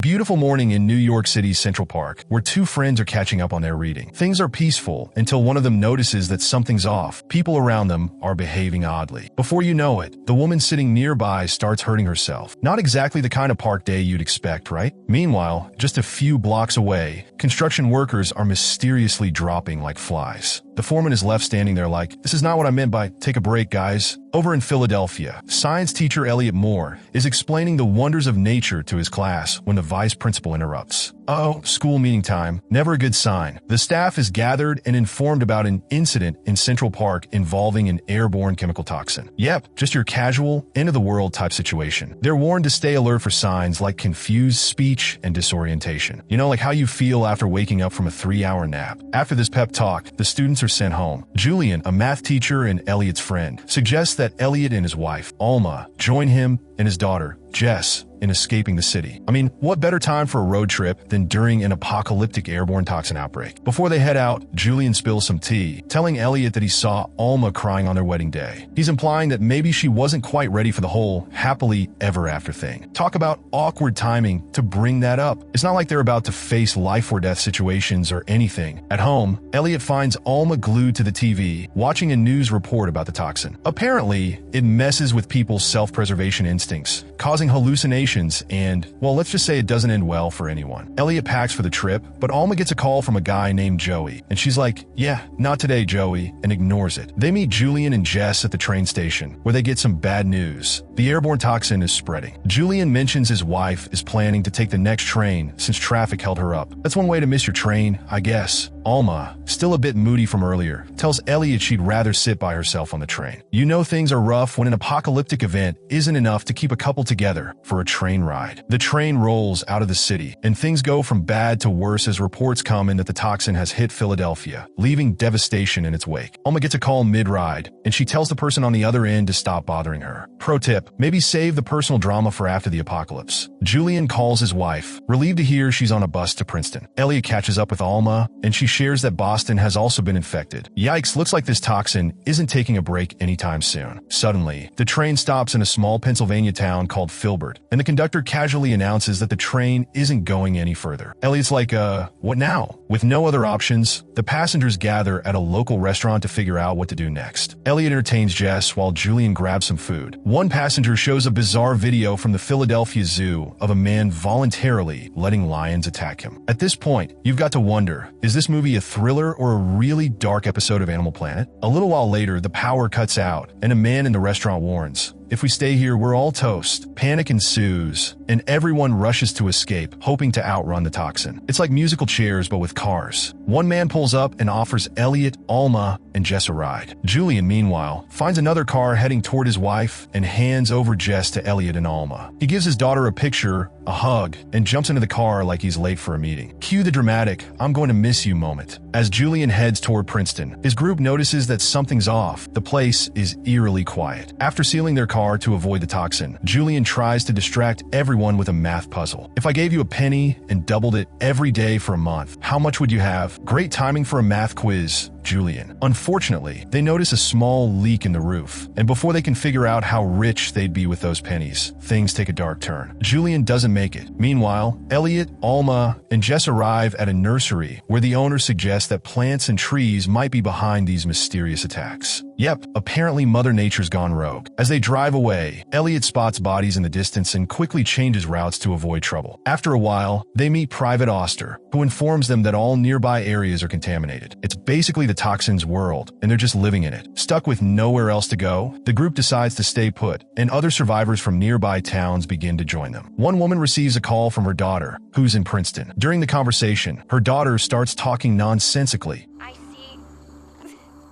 Beautiful morning in New York City's Central Park, where two friends are catching up on their reading. Things are peaceful until one of them notices that something's off. People around them are behaving oddly. Before you know it, the woman sitting nearby starts hurting herself. Not exactly the kind of park day you'd expect, right? Meanwhile, just a few blocks away, construction workers are mysteriously dropping like flies. The foreman is left standing there like, "This is not what I meant by take a break, guys." Over in Philadelphia, science teacher Elliot Moore is explaining the wonders of nature to his class when the vice principal interrupts. "Oh, school meeting time. Never a good sign." The staff is gathered and informed about an incident in Central Park involving an airborne chemical toxin. Yep, just your casual, end-of-the-world type situation. They're warned to stay alert for signs like confused speech and disorientation. You know, like how you feel after waking up from a 3-hour nap. After this pep talk, the students are sent home. Julian, a math teacher and Elliot's friend, suggests that Elliot and his wife, Alma, join him and his daughter, Jess, in escaping the city. I mean, what better time for a road trip than during an apocalyptic airborne toxin outbreak? Before they head out, Julian spills some tea, telling Elliot that he saw Alma crying on their wedding day. He's implying that maybe she wasn't quite ready for the whole happily ever after thing. Talk about awkward timing to bring that up. It's not like they're about to face life or death situations or anything. At home, Elliot finds Alma glued to the TV, watching a news report about the toxin. Apparently, it messes with people's self-preservation instincts, causing hallucinations and, well, let's just say it doesn't end well for anyone. Elliot packs for the trip, but Alma gets a call from a guy named Joey, and she's like, "Yeah, not today, Joey," and ignores it. They meet Julian and Jess at the train station, where they get some bad news. The airborne toxin is spreading. Julian mentions his wife is planning to take the next train since traffic held her up. That's one way to miss your train, I guess. Alma, still a bit moody from earlier, tells Elliot she'd rather sit by herself on the train. You know things are rough when an apocalyptic event isn't enough to keep a couple together for a train ride. The train rolls out of the city, and things go from bad to worse as reports come in that the toxin has hit Philadelphia, leaving devastation in its wake. Alma gets a call mid-ride, and she tells the person on the other end to stop bothering her. Pro tip, maybe save the personal drama for after the apocalypse. Julian calls his wife, relieved to hear she's on a bus to Princeton. Elliot catches up with Alma, and she shares that Boston has also been infected. Yikes, looks like this toxin isn't taking a break anytime soon. Suddenly, the train stops in a small Pennsylvania town called Filbert, and the conductor casually announces that the train isn't going any further. Elliot's like, what now? With no other options, the passengers gather at a local restaurant to figure out what to do next. Elliot entertains Jess while Julian grabs some food. One passenger shows a bizarre video from the Philadelphia Zoo of a man voluntarily letting lions attack him. At this point, you've got to wonder, is this movie a thriller or a really dark episode of Animal Planet? A little while later, the power cuts out, and a man in the restaurant warns, "If we stay here, we're all toast." Panic ensues, and everyone rushes to escape, hoping to outrun the toxin. It's like musical chairs, but with cars. One man pulls up and offers Elliot, Alma, and Jess a ride. Julian, meanwhile, finds another car heading toward his wife and hands over Jess to Elliot and Alma. He gives his daughter a picture, a hug, and jumps into the car like he's late for a meeting. Cue the dramatic, "I'm going to miss you" moment. As Julian heads toward Princeton, his group notices that something's off. The place is eerily quiet. After sealing their car to avoid the toxin, Julian tries to distract everyone with a math puzzle. "If I gave you a penny and doubled it every day for a month, how much would you have?" Great timing for a math quiz, Julian. Unfortunately, they notice a small leak in the roof, and before they can figure out how rich they'd be with those pennies, things take a dark turn. Julian doesn't make it. Meanwhile, Elliot, Alma, and Jess arrive at a nursery where the owner suggests that plants and trees might be behind these mysterious attacks. Yep, apparently Mother Nature's gone rogue. As they drive away, Elliot spots bodies in the distance and quickly changes routes to avoid trouble. After a while, they meet Private Oster, who informs them that all nearby areas are contaminated. It's basically the toxin's world, and they're just living in it. Stuck with nowhere else to go, the group decides to stay put, and other survivors from nearby towns begin to join them. One woman receives a call from her daughter, who's in Princeton. During the conversation, her daughter starts talking nonsensically. "I see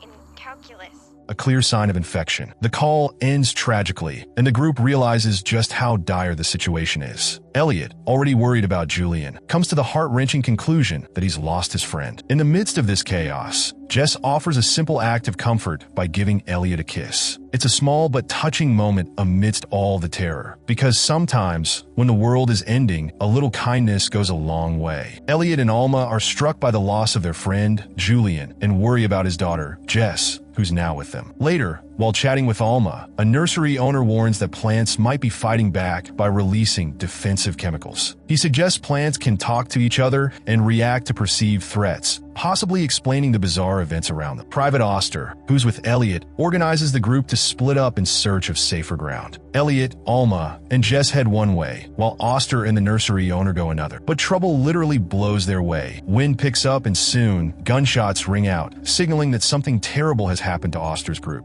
in calculus." A clear sign of infection. The call ends tragically, and the group realizes just how dire the situation is. Elliot, already worried about Julian, comes to the heart-wrenching conclusion that he's lost his friend. In the midst of this chaos, Jess offers a simple act of comfort by giving Elliot a kiss. It's a small but touching moment amidst all the terror, because sometimes, when the world is ending, a little kindness goes a long way. Elliot and Alma are struck by the loss of their friend, Julian, and worry about his daughter, Jess, who's now with them. Later, While chatting with Alma, a nursery owner warns that plants might be fighting back by releasing defensive chemicals. He suggests plants can talk to each other and react to perceived threats, possibly explaining the bizarre events around them. Private Oster, who's with Elliot, organizes the group to split up in search of safer ground. Elliot, Alma, and Jess head one way, while Oster and the nursery owner go another. But trouble literally blows their way. Wind picks up and soon, gunshots ring out, signaling that something terrible has happened to Oster's group.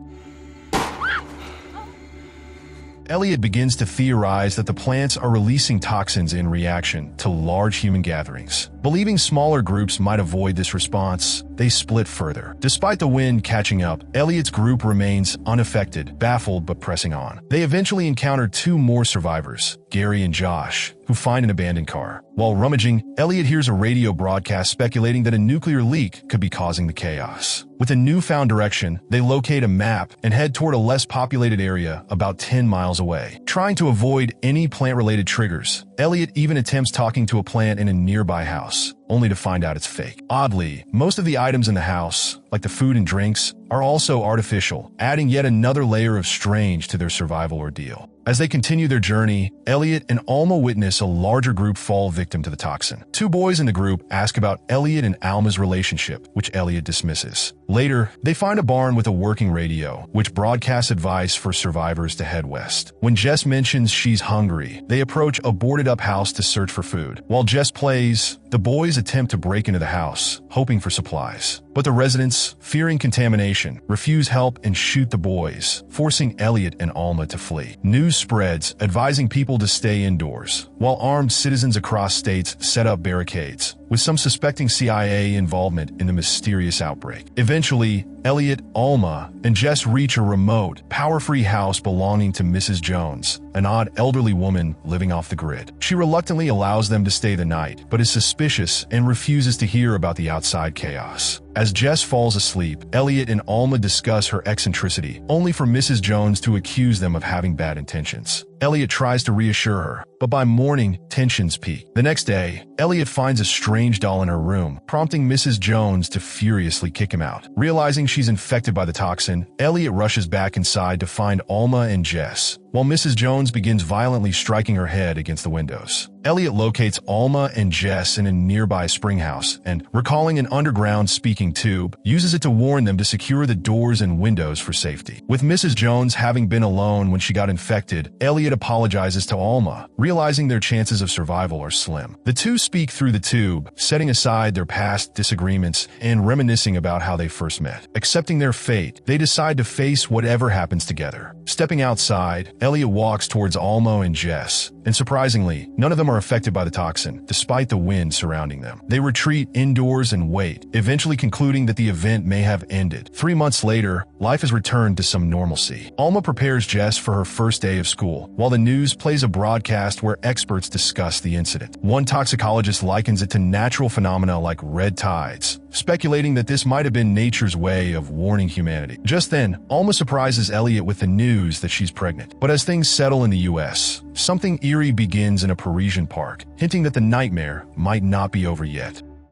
Elliot begins to theorize that the plants are releasing toxins in reaction to large human gatherings. Believing smaller groups might avoid this response, they split further. Despite the wind catching up, Elliot's group remains unaffected, baffled but pressing on. They eventually encounter two more survivors, Gary and Josh, who find an abandoned car. While rummaging, Elliot hears a radio broadcast speculating that a nuclear leak could be causing the chaos. With a newfound direction, they locate a map and head toward a less populated area about 10 miles away. Trying to avoid any plant-related triggers, Elliot even attempts talking to a plant in a nearby house, only to find out it's fake. Oddly, most of the items in the house, like the food and drinks, are also artificial, adding yet another layer of strange to their survival ordeal. As they continue their journey, Elliot and Alma witness a larger group fall victim to the toxin. Two boys in the group ask about Elliot and Alma's relationship, which Elliot dismisses. Later, they find a barn with a working radio, which broadcasts advice for survivors to head west. When Jess mentions she's hungry, they approach a boarded-up house to search for food. While Jess plays, the boys attempt to break into the house, hoping for supplies. But the residents, fearing contamination, refuse help and shoot the boys, forcing Elliot and Alma to flee. News spreads, advising people to stay indoors, while armed citizens across states set up barricades, with some suspecting CIA involvement in the mysterious outbreak. Eventually, Elliot, Alma, and Jess reach a remote, power-free house belonging to Mrs. Jones, an odd elderly woman living off the grid. She reluctantly allows them to stay the night, but is suspicious and refuses to hear about the outside chaos. As Jess falls asleep, Elliot and Alma discuss her eccentricity, only for Mrs. Jones to accuse them of having bad intentions. Elliot tries to reassure her, but by morning, tensions peak. The next day, Elliot finds a strange doll in her room, prompting Mrs. Jones to furiously kick him out. Realizing she's infected by the toxin, Elliot rushes back inside to find Alma and Jess, while Mrs. Jones begins violently striking her head against the windows. Elliot locates Alma and Jess in a nearby spring house and, recalling an underground speaking tube, uses it to warn them to secure the doors and windows for safety. With Mrs. Jones having been alone when she got infected, Elliot apologizes to Alma, realizing their chances of survival are slim. The two speak through the tube, setting aside their past disagreements and reminiscing about how they first met. Accepting their fate, they decide to face whatever happens together. Stepping outside, Elliot walks towards Alma and Jess, and surprisingly, none of them are affected by the toxin, despite the wind surrounding them. They retreat indoors and wait, eventually concluding that the event may have ended. 3 months later, life has returned to some normalcy. Alma prepares Jess for her first day of school, while the news plays a broadcast where experts discuss the incident. One toxicologist likens it to natural phenomena like red tides, speculating that this might have been nature's way of warning humanity. Just then, Alma surprises Elliot with the news that she's pregnant. But as things settle in the US, something eerie begins in a Parisian park, hinting that the nightmare might not be over yet.